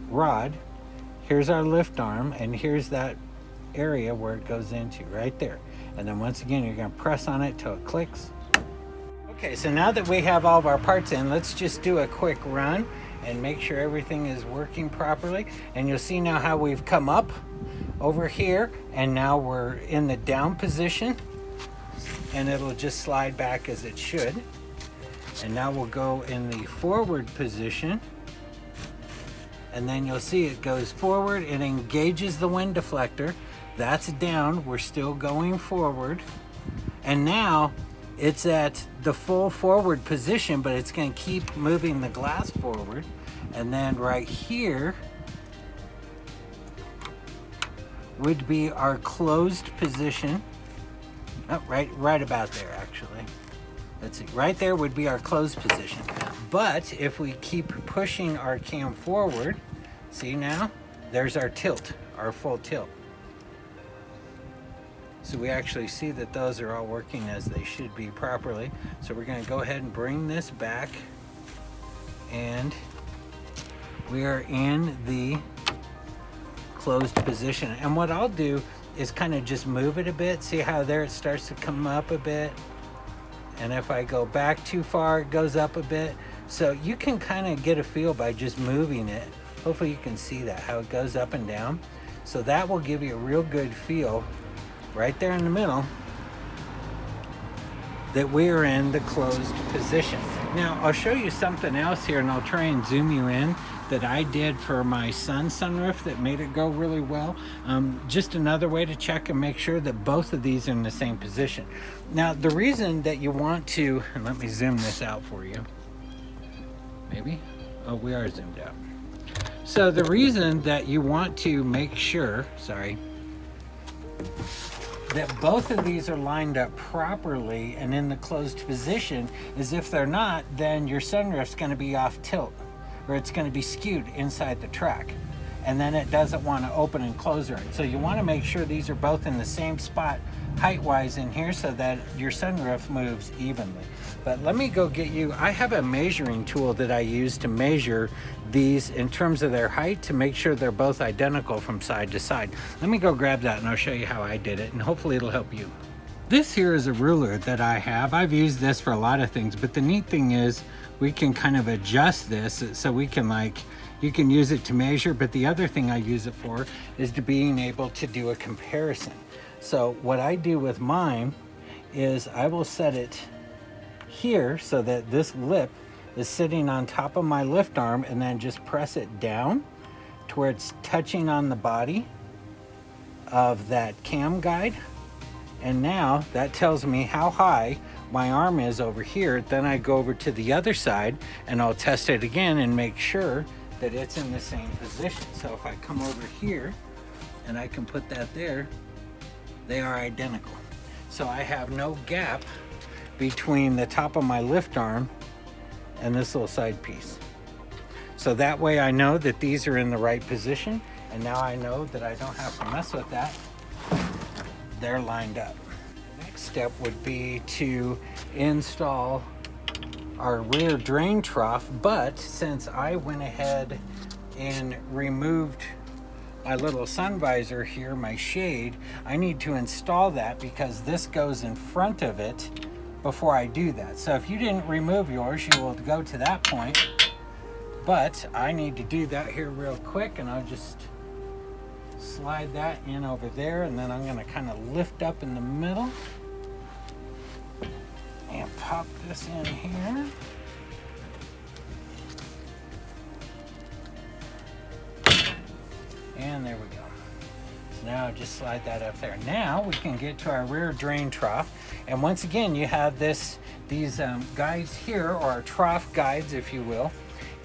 rod, here's our lift arm, and here's that area where it goes into right there. And then once again, you're going to press on it till it clicks. Okay, so now that we have all of our parts in, let's just do a quick run and make sure everything is working properly. And you'll see now how we've come up over here, and now we're in the down position, and it'll just slide back as it should. And now we'll go in the forward position, and then you'll see it goes forward, it engages the wind deflector. That's down, we're still going forward. And now it's at the full forward position, but it's going to keep moving the glass forward. And then right here would be our closed position. Oh, right about there actually. Let's see, right there would be our closed position. But if we keep pushing our cam forward, see now, there's our tilt, our full tilt. So we actually see that those are all working as they should be properly. So we're going to go ahead and bring this back, and we are in the closed position. And what I'll do is kind of just move it a bit. See how there it starts to come up a bit, and if I go back too far, it goes up a bit. So you can kind of get a feel by just moving it. Hopefully you can see that, how it goes up and down. So that will give you a real good feel right there in the middle that we're in the closed position. Now I'll show you something else here, and I'll try and zoom you in, that I did for my son's sunroof that made it go really well. Just another way to check and make sure that both of these are in the same position. Now the reason that you want to, and let me zoom this out for you, maybe, oh, we are zoomed out. So the reason that you want to make sure, that both of these are lined up properly and in the closed position is if they're not, then your sunroof's going to be off tilt, or it's going to be skewed inside the track, and then it doesn't want to open and close right. So you want to make sure these are both in the same spot height-wise in here so that your sunroof moves evenly. But let me go get you, I have a measuring tool that I use to measure these in terms of their height to make sure they're both identical from side to side. Let me go grab that and I'll show you how I did it, and hopefully it'll help you. This here is a ruler that I have. I've used this for a lot of things, but the neat thing is we can kind of adjust this so we can you can use it to measure, but the other thing I use it for is to being able to do a comparison. So what I do with mine is I will set it here so that this lip is sitting on top of my lift arm, and then just press it down to where it's touching on the body of that cam guide. And now that tells me how high my arm is over here. Then I go over to the other side and I'll test it again and make sure that it's in the same position. So if I come over here and I can put that there, they are identical. So I have no gap between the top of my lift arm and this little side piece. So that way I know that these are in the right position, and now I know that I don't have to mess with that. They're lined up. The next step would be to install our rear drain trough, but since I went ahead and removed my little sun visor here, my shade, I need to install that because this goes in front of it before I do that. So if you didn't remove yours, you will go to that point, but I need to do that here real quick, and I'll just slide that in over there, and then I'm going to kind of lift up in the middle and pop this in here. And there we go. So now just slide that up there. Now we can get to our rear drain trough. And once again, you have these guides here, or our trough guides, if you will.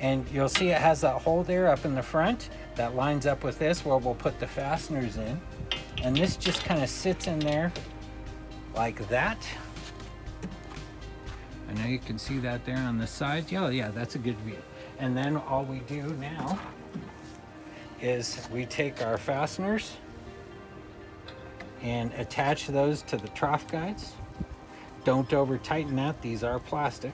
And you'll see it has that hole there up in the front that lines up with this where we'll put the fasteners in. And this just kind of sits in there like that. I know you can see that there on the side. Yeah, that's a good view. And then all we do now is we take our fasteners and attach those to the trough guides. Don't over tighten that, these are plastic.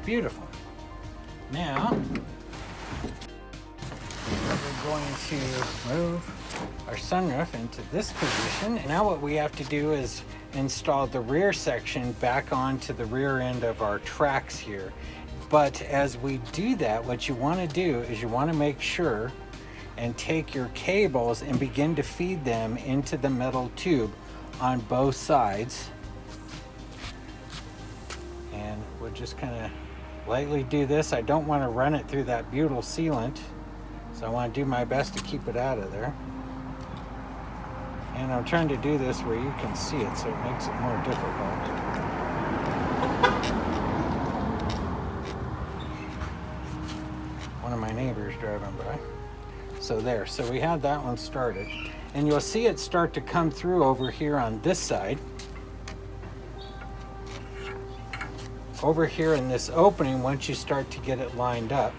Beautiful. Now, we're going to move our sunroof into this position. And now what we have to do is install the rear section back onto the rear end of our tracks here. But as we do that, what you want to do is you want to make sure and take your cables and begin to feed them into the metal tube on both sides. And we'll just kind of lightly do this. I don't want to run it through that butyl sealant, so I want to do my best to keep it out of there. And I'm trying to do this where you can see it, so it makes it more difficult. One of my neighbors driving by. So there, so we have that one started. And you'll see it start to come through over here on this side. Over here in this opening, once you start to get it lined up.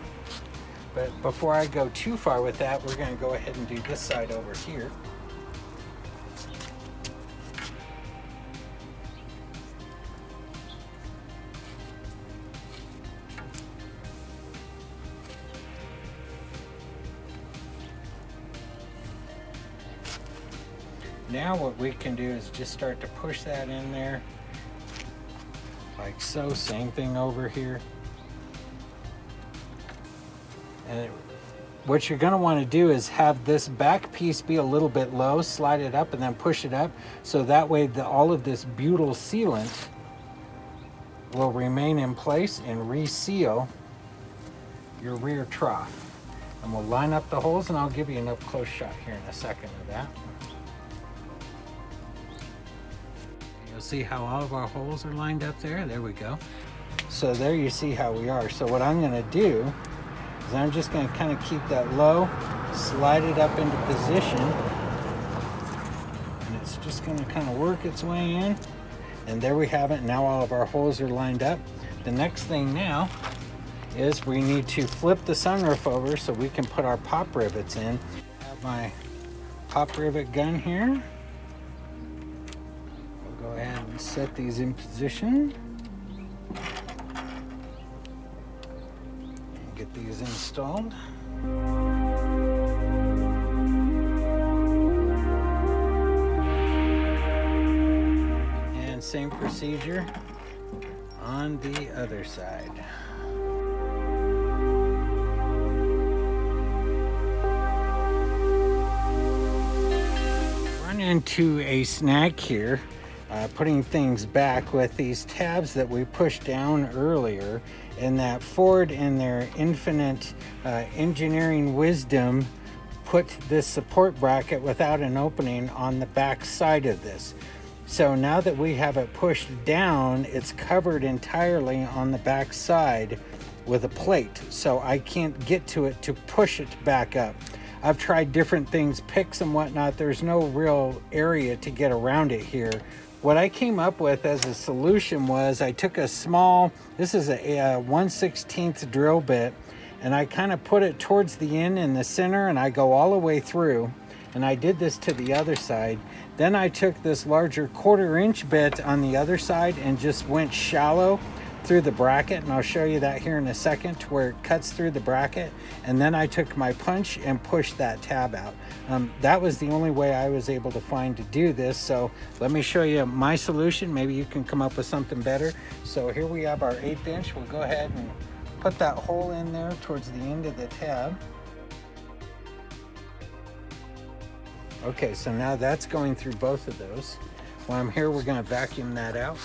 But before I go too far with that, we're going to go ahead and do this side over here. Now what we can do is just start to push that in there, like so. Same thing over here. And what you're going to want to do is have this back piece be a little bit low, slide it up and then push it up, so that way all of this butyl sealant will remain in place and reseal your rear trough. And we'll line up the holes, and I'll give you an up close shot here in a second of that. You'll see how all of our holes are lined up there. There we go. So there you see how we are. So what I'm going to do is I'm just going to kind of keep that low, slide it up into position, and it's just going to kind of work its way in. And there we have it. Now all of our holes are lined up. The next thing now is we need to flip the sunroof over so we can put our pop rivets in. I have my pop rivet gun here. Go ahead and set these in position and get these installed. And same procedure on the other side. Run into a snag here. Putting things back with these tabs that we pushed down earlier, and that Ford in their infinite engineering wisdom put this support bracket without an opening on the back side of this. So now that we have it pushed down, it's covered entirely on the back side with a plate, so I can't get to it to push it back up. I've tried different things, picks and whatnot. There's no real area to get around it here. What I came up with as a solution was I took a small, this is a 1/16 drill bit, and I kind of put it towards the end in the center, and I go all the way through, and I did this to the other side. Then I took this larger 1/4-inch bit on the other side and just went shallow through the bracket, and I'll show you that here in a second, where it cuts through the bracket. And then I took my punch and pushed that tab out. That was the only way I was able to find to do this. So let me show you my solution. Maybe you can come up with something better. So here we have our 1/8 inch. We'll go ahead and put that hole in there towards the end of the tab. Okay, so now that's going through both of those. While I'm here, we're going to vacuum that out.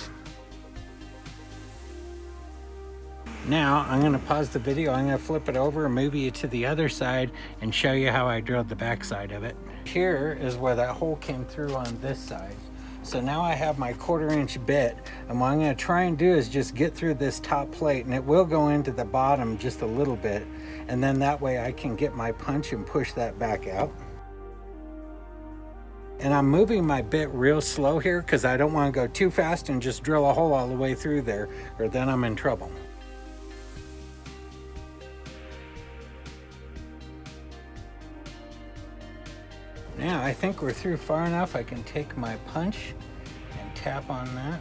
Now I'm going to pause the video. I'm going to flip it over and move you to the other side and show you how I drilled the back side of it. Here is where that hole came through on this side. So now I have my 1/4-inch bit, and what I'm going to try and do is just get through this top plate, and it will go into the bottom just a little bit, and then that way I can get my punch and push that back out. And I'm moving my bit real slow here because I don't want to go too fast and just drill a hole all the way through there, or then I'm in trouble. Now I think we're through far enough. I can take my punch and tap on that.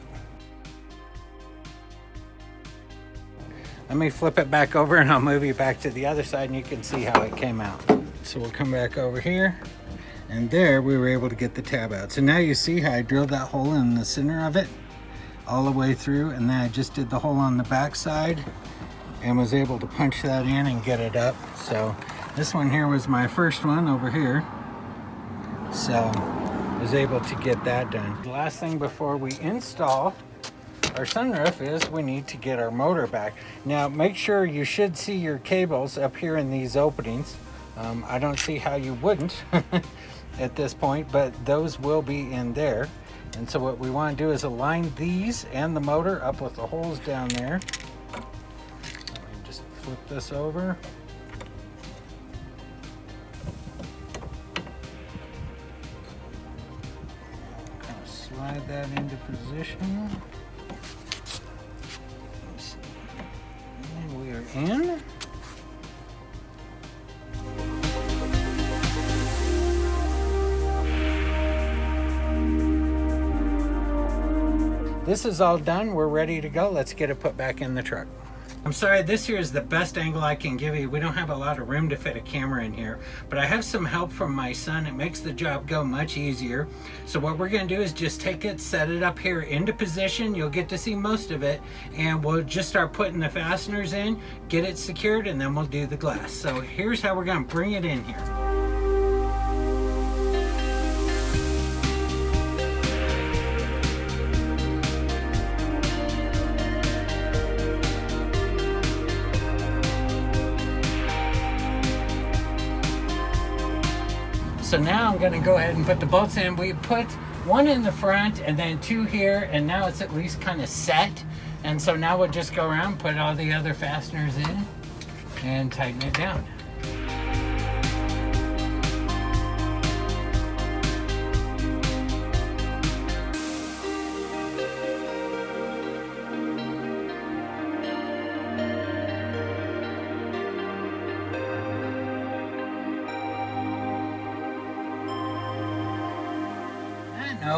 Let me flip it back over and I'll move you back to the other side and you can see how it came out. So we'll come back over here, and there we were able to get the tab out. So now you see how I drilled that hole in the center of it all the way through, and then I just did the hole on the back side and was able to punch that in and get it up. So this one here was my first one over here. So I was able to get that done. The last thing before we install our sunroof is we need to get our motor back. Now make sure you should see your cables up here in these openings. I don't see how you wouldn't at this point, but those will be in there. And so what we want to do is align these and the motor up with the holes down there. Let me just flip this over. Kind of slide that into position. And we are in. This is all done. We're ready to go. Let's get it put back in the truck. I'm sorry, this here is the best angle I can give you. We don't have a lot of room to fit a camera in here, but I have some help from my son. It makes the job go much easier. So what we're going to do is just take it, set it up here into position. You'll get to see most of it, and we'll just start putting the fasteners in, get it secured, and then we'll do the glass. So here's how we're going to bring it in here. So now I'm going to go ahead and put the bolts in. We put one in the front and then two here, and now it's at least kind of set. And so now we'll just go around, put all the other fasteners in and tighten it down.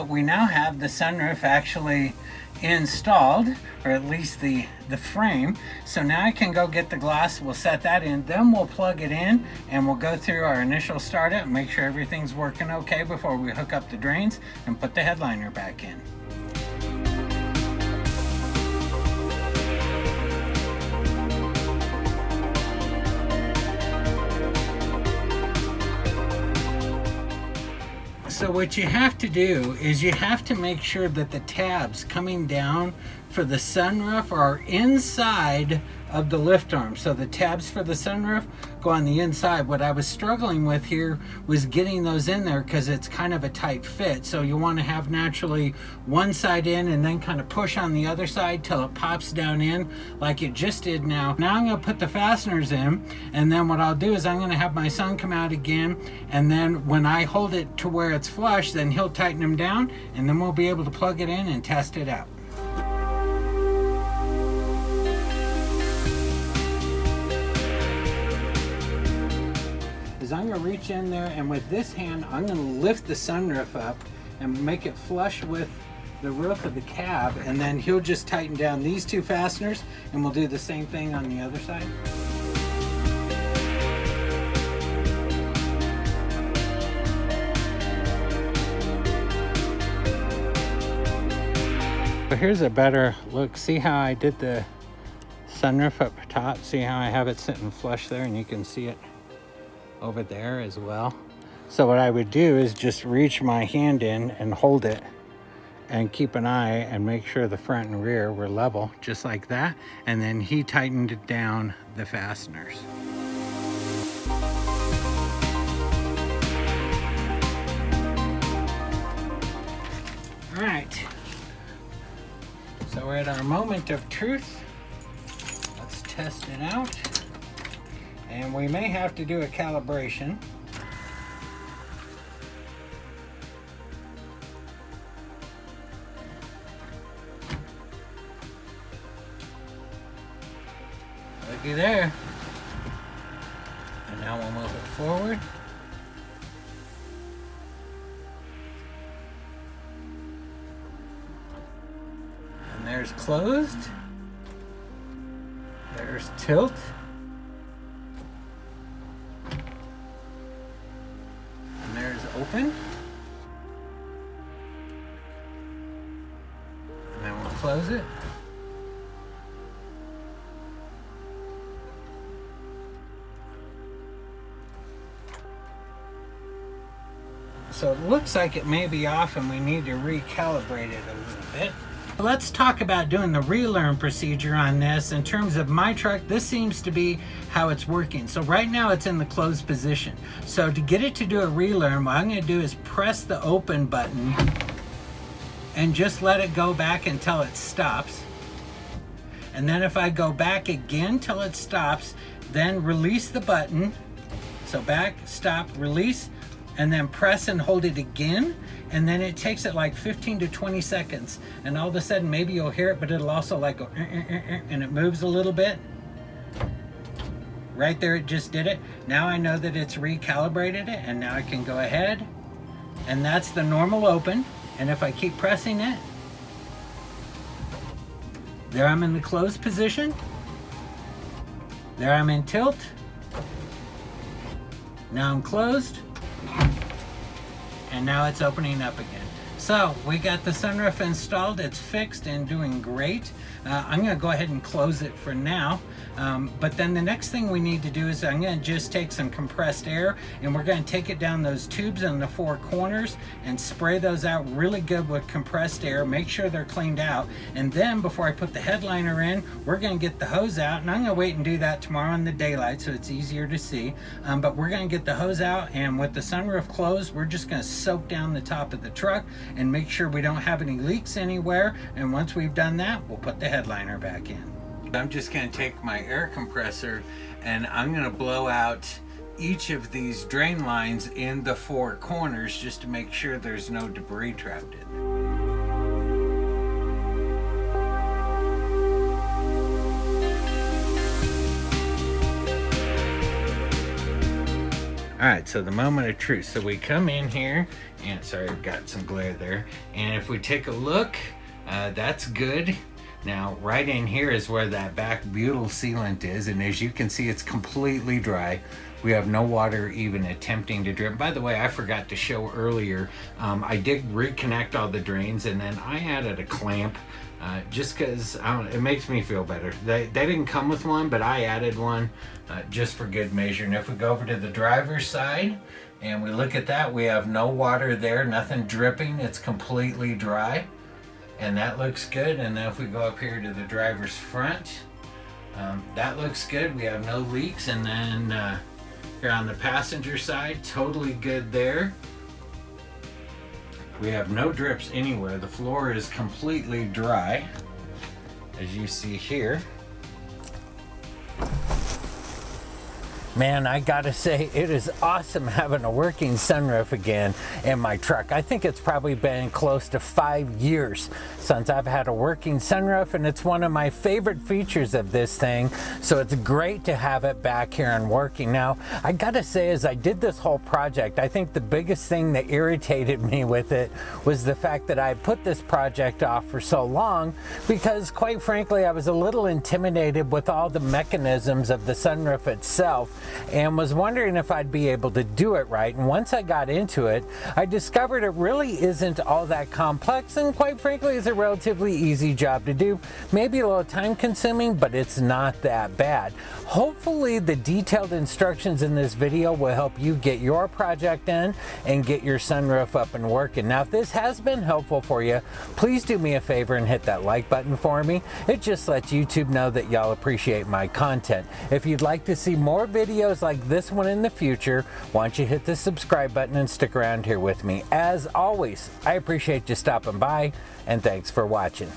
We now have the sunroof actually installed, or at least the frame. So now I can go get the glass, we'll set that in, then we'll plug it in and we'll go through our initial startup and make sure everything's working okay before we hook up the drains and put the headliner back in. So what you have to do is you have to make sure that the tabs coming down for the sunroof are inside of the lift arm. So the tabs for the sunroof go on the inside. What I was struggling with here was getting those in there because it's kind of a tight fit. So you want to have naturally one side in and then kind of push on the other side till it pops down in like it just did now. Now I'm going to put the fasteners in, and then what I'll do is I'm going to have my son come out again, and then when I hold it to where it's flush, then he'll tighten them down, and then we'll be able to plug it in and test it out. I'm going to reach in there, and with this hand I'm going to lift the sunroof up and make it flush with the roof of the cab, and then he'll just tighten down these two fasteners and we'll do the same thing on the other side. So here's a better look. See how I did the sunroof up top? See how I have it sitting flush there, and you can see it over there as well. So what I would do is just reach my hand in and hold it and keep an eye and make sure the front and rear were level, just like that. And then he tightened down the fasteners. All right, so we're at our moment of truth. Let's test it out. And we may have to do a calibration. looky there. And now we'll move it forward. And there's closed. There's tilt. And there's open. And then we'll close it. So it looks like it may be off and we need to recalibrate it a little bit. Let's talk about doing the relearn procedure on this. In terms of my truck, this seems to be how it's working. So right now it's in the closed position. So to get it to do a relearn, what I'm going to do is press the open button and just let it go back until it stops. And then if I go back again till it stops, then release the button. So back, stop, release, and then press and hold it again, and then it takes it like 15 to 20 seconds, and all of a sudden maybe you'll hear it, but it'll also like go and it moves a little bit. Right there, it just did it. Now I know that it's recalibrated it, and now I can go ahead, and that's the normal open. And if I keep pressing it, there I'm in the closed position. There I'm in tilt. Now I'm closed. And now it's opening up again. So we got the sunroof installed. It's fixed and doing great. I'm going to go ahead and close it for now. But then the next thing we need to do is I'm going to just take some compressed air and we're going to take it down those tubes in the four corners and spray those out really good with compressed air. Make sure they're cleaned out. And then before I put the headliner in, we're going to get the hose out. And I'm going to wait and do that tomorrow in the daylight so it's easier to see. But we're going to get the hose out, and with the sunroof closed, we're just going to soak down the top of the truck and make sure we don't have any leaks anywhere. And once we've done that, we'll put the headliner back in. I'm just going to take my air compressor and I'm going to blow out each of these drain lines in the four corners just to make sure there's no debris trapped in there. Alright, so the moment of truth. So we come in here, and sorry, I've got some glare there. And if we take a look, that's good. Now, right in here is where that back butyl sealant is, and as you can see, it's completely dry. We have no water even attempting to drip. By the way, I forgot to show earlier, I did reconnect all the drains, and then I added a clamp just because it makes me feel better. They didn't come with one, but I added one just for good measure. And if we go over to the driver's side and we look at that, we have no water there, nothing dripping, it's completely dry. And that looks good. And then if we go up here to the driver's front, that looks good. We have no leaks. And then here on the passenger side, totally good there. We have no drips anywhere. The floor is completely dry, as you see here. Man, I gotta say, it is awesome having a working sunroof again in my truck. I think it's probably been close to 5 years since I've had a working sunroof, and it's one of my favorite features of this thing. So it's great to have it back here and working. Now, I gotta say, as I did this whole project, I think the biggest thing that irritated me with it was the fact that I put this project off for so long, because quite frankly, I was a little intimidated with all the mechanisms of the sunroof itself, and was wondering if I'd be able to do it right. And once I got into it, I discovered it really isn't all that complex, and quite frankly, it's a relatively easy job to do. Maybe a little time consuming, but it's not that bad. Hopefully the detailed instructions in this video will help you get your project done and get your sunroof up and working. Now, if this has been helpful for you, please do me a favor and hit that like button for me. It just lets YouTube know that y'all appreciate my content. If you'd like to see more videos like this one in the future, why don't you hit the subscribe button and stick around here with me. As always, I appreciate you stopping by, and thanks for watching.